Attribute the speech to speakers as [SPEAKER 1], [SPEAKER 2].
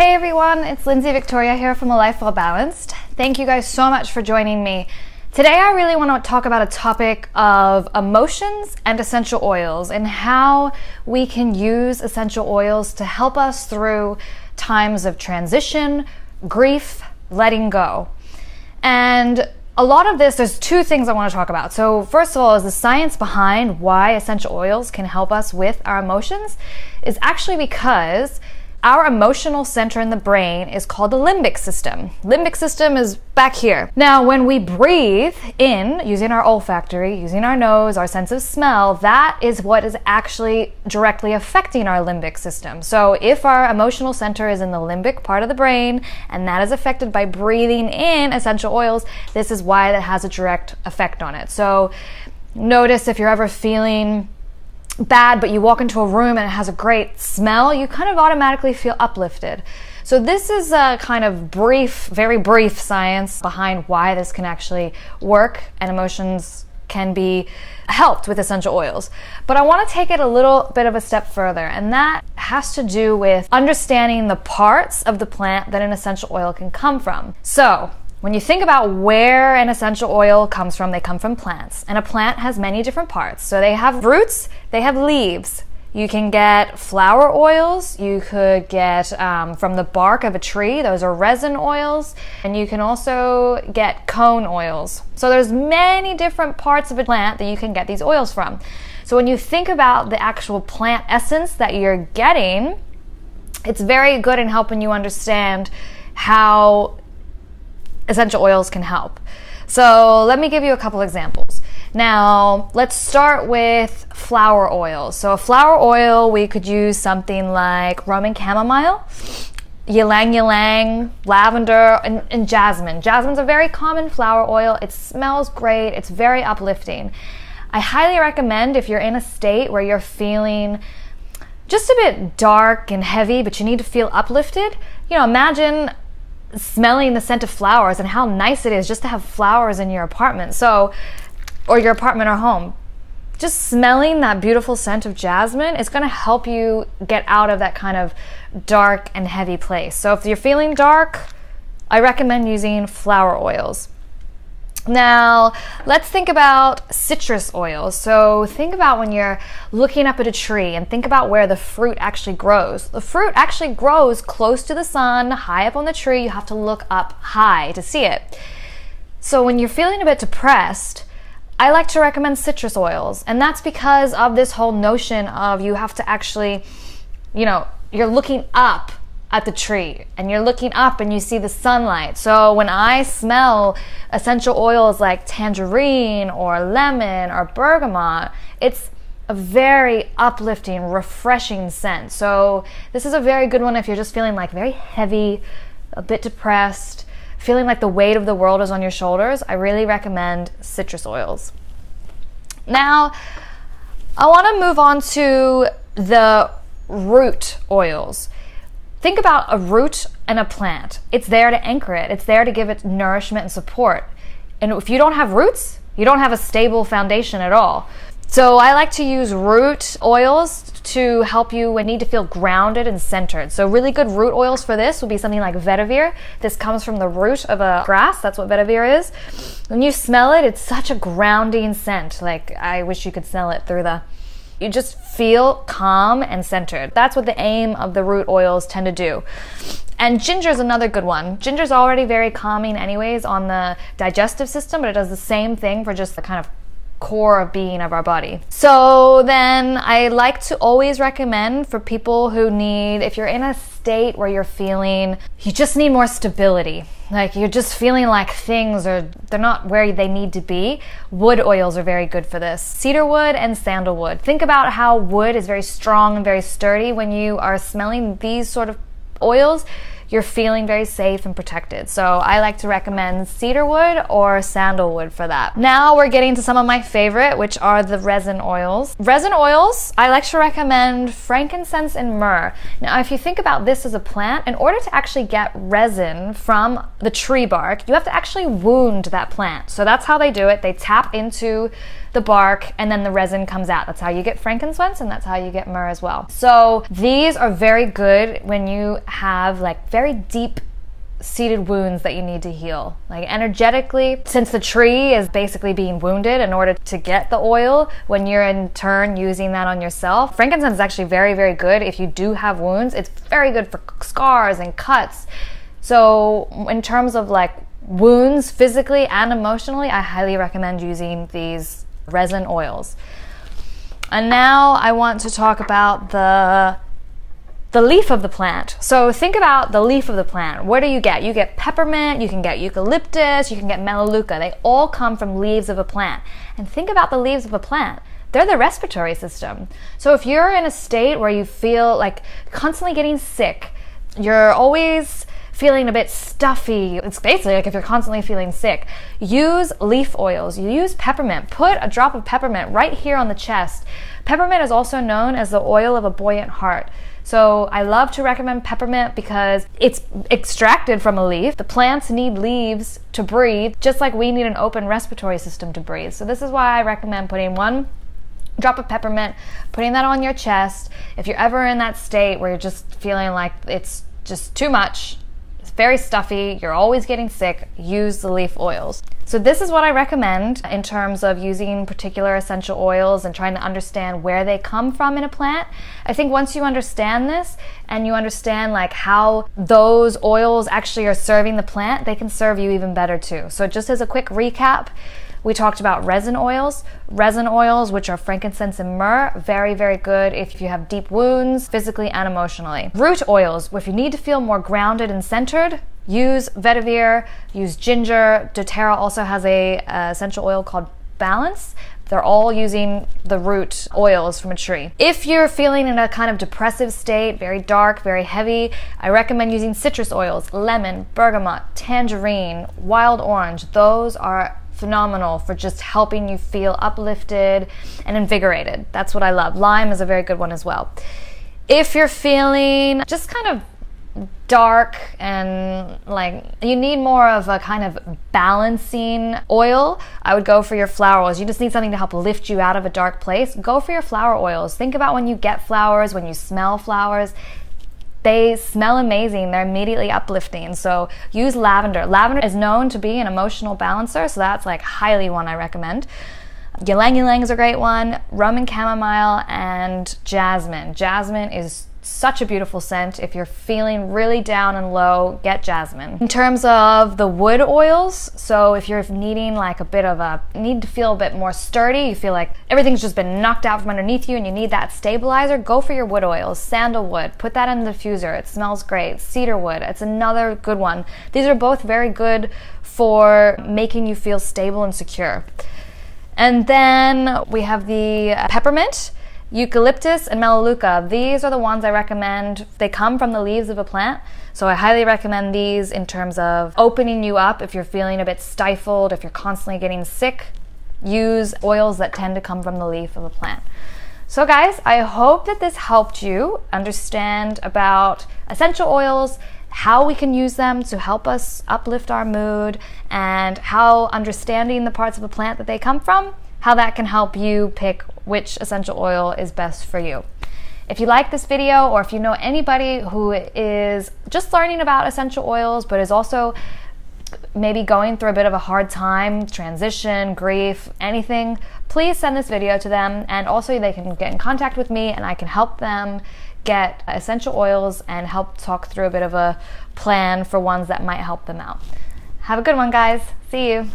[SPEAKER 1] Hey everyone, it's Lindsey Victoria here from A Life Well Balanced. Thank you guys so much for joining me. Today I really want to talk about a topic of emotions and essential oils and how we can use essential oils to help us through times of transition, grief, letting go. And a lot of this, there's two things I want to talk about. So first of all is the science behind why essential oils can help us with our emotions is actually because our emotional center in the brain is called the limbic system. Limbic system is back here. Now, when we breathe in, using our olfactory, using our nose, our sense of smell, that is what is actually directly affecting our limbic system. So if our emotional center is in the limbic part of the brain, and that is affected by breathing in essential oils, this is why that has a direct effect on it. So notice if you're ever feeling bad, but you walk into a room and it has a great smell, you kind of automatically feel uplifted. So this is a kind of very brief science behind why this can actually work and emotions can be helped with essential oils. But I want to take it a little bit of a step further, and that has to do with understanding the parts of the plant that an essential oil can come from. So when you think about where an essential oil comes from, they come from plants. And a plant has many different parts. So they have roots, they have leaves. You can get flower oils, you could get from the bark of a tree, those are resin oils, and you can also get cone oils. So there's many different parts of a plant that you can get these oils from. So when you think about the actual plant essence that you're getting, it's very good in helping you understand how essential oils can help. So let me give you a couple examples. Now, let's start with flower oils. So a flower oil, we could use something like Roman chamomile, ylang ylang, lavender, and jasmine. Jasmine's a very common flower oil. It smells great. It's very uplifting. I highly recommend if you're in a state where you're feeling just a bit dark and heavy, but you need to feel uplifted. Imagine smelling the scent of flowers and how nice it is just to have flowers in your apartment. Or your apartment or home. Just smelling that beautiful scent of jasmine is going to help you get out of that kind of dark and heavy place. So if you're feeling dark, I recommend using flower oils. Now, let's think about citrus oils. So think about when you're looking up at a tree and think about where the fruit actually grows. The fruit actually grows close to the sun, high up on the tree. You have to look up high to see it. So when you're feeling a bit depressed, I like to recommend citrus oils. And that's because of this whole notion of you have to actually, you're looking up at the tree and you're looking up and you see the sunlight. So when I smell essential oils like tangerine or lemon or bergamot, it's a very uplifting, refreshing scent. So this is a very good one if you're just feeling like very heavy, a bit depressed, feeling like the weight of the world is on your shoulders. I really recommend citrus oils. Now, I want to move on to the root oils. Think about a root and a plant. It's there to anchor it. It's there to give it nourishment and support. And if you don't have roots, you don't have a stable foundation at all. So I like to use root oils to help you when you need to feel grounded and centered. So really good root oils for this would be something like vetiver. This comes from the root of a grass. That's what vetiver is. When you smell it, it's such a grounding scent. Like I wish you could smell it through you just feel calm and centered. That's what the aim of the root oils tend to do. And ginger is another good one. Ginger is already very calming anyways on the digestive system, but it does the same thing for just the kind of core of being of our body. So then I like to always recommend for people who if you're in a state where you just need more stability, like you're just feeling like they're not where they need to be, wood oils are very good for this. Cedar wood and sandalwood. Think about how wood is very strong and very sturdy. When you are smelling these sort of oils, you're feeling very safe and protected. So I like to recommend cedarwood or sandalwood for that. Now we're getting to some of my favorite, which are the resin oils. Resin oils, I like to recommend frankincense and myrrh. Now if you think about this as a plant, in order to actually get resin from the tree bark, you have to actually wound that plant. So that's how they do it. They tap into the bark, and then the resin comes out. That's how you get frankincense, and that's how you get myrrh as well. So these are very good when you have like very deep seated wounds that you need to heal. Like energetically, since the tree is basically being wounded in order to get the oil, when you're in turn using that on yourself, frankincense is actually very, very good if you do have wounds. It's very good for scars and cuts. So in terms of like wounds physically and emotionally, I highly recommend using these resin oils. And now I want to talk about the leaf of the plant. So think about the leaf of the plant. What do you get? You get peppermint, you can get eucalyptus, you can get melaleuca. They all come from leaves of a plant. And think about the leaves of a plant. They're the respiratory system. So if you're in a state where you feel like constantly getting sick, you're always feeling a bit stuffy, it's basically like if you're constantly feeling sick, use leaf oils. You use peppermint. Put a drop of peppermint right here on the chest. Peppermint is also known as the oil of a buoyant heart. So I love to recommend peppermint because it's extracted from a leaf. The plants need leaves to breathe, just like we need an open respiratory system to breathe. So this is why I recommend putting one drop of peppermint, putting that on your chest. If you're ever in that state where you're just feeling like it's just too much, it's very stuffy, you're always getting sick, use the leaf oils. So this is what I recommend in terms of using particular essential oils and trying to understand where they come from in a plant. I think once you understand this and you understand like how those oils actually are serving the plant, they can serve you even better too. So just as a quick recap, we talked about resin oils. Resin oils, which are frankincense and myrrh, very, very good if you have deep wounds, physically and emotionally. Root oils, if you need to feel more grounded and centered, use vetiver, use ginger. doTERRA also has a essential oil called Balance. They're all using the root oils from a tree. If you're feeling in a kind of depressive state, very dark, very heavy, I recommend using citrus oils, lemon, bergamot, tangerine, wild orange. Those are phenomenal for just helping you feel uplifted and invigorated. That's what I love. Lime is a very good one as well. If you're feeling just kind of dark and like you need more of a kind of balancing oil, I would go for your flower oils. You just need something to help lift you out of a dark place. Go for your flower oils. Think about when you get flowers, when you smell flowers. They smell amazing. They're immediately uplifting. So use lavender. Lavender is known to be an emotional balancer, so that's like highly one I recommend. Ylang ylang is a great one. Roman chamomile and jasmine. Jasmine is such a beautiful scent. If you're feeling really down and low, get jasmine. In terms of the wood oils, so if you're needing like a bit of need to feel a bit more sturdy, you feel like everything's just been knocked out from underneath you and you need that stabilizer, go for your wood oils. Sandalwood, put that in the diffuser. It smells great. Cedarwood, it's another good one. These are both very good for making you feel stable and secure. And then we have the peppermint, eucalyptus, and melaleuca. These are the ones I recommend. They come from the leaves of a plant, so I highly recommend these in terms of opening you up if you're feeling a bit stifled, if you're constantly getting sick. Use oils that tend to come from the leaf of a plant. So guys, I hope that this helped you understand about essential oils, how we can use them to help us uplift our mood, and how understanding the parts of a plant that they come from, how that can help you pick which essential oil is best for you. If you like this video, or if you know anybody who is just learning about essential oils but is also maybe going through a bit of a hard time, transition, grief, anything, please send this video to them, and also they can get in contact with me and I can help them get essential oils and help talk through a bit of a plan for ones that might help them out. Have a good one, guys. See you.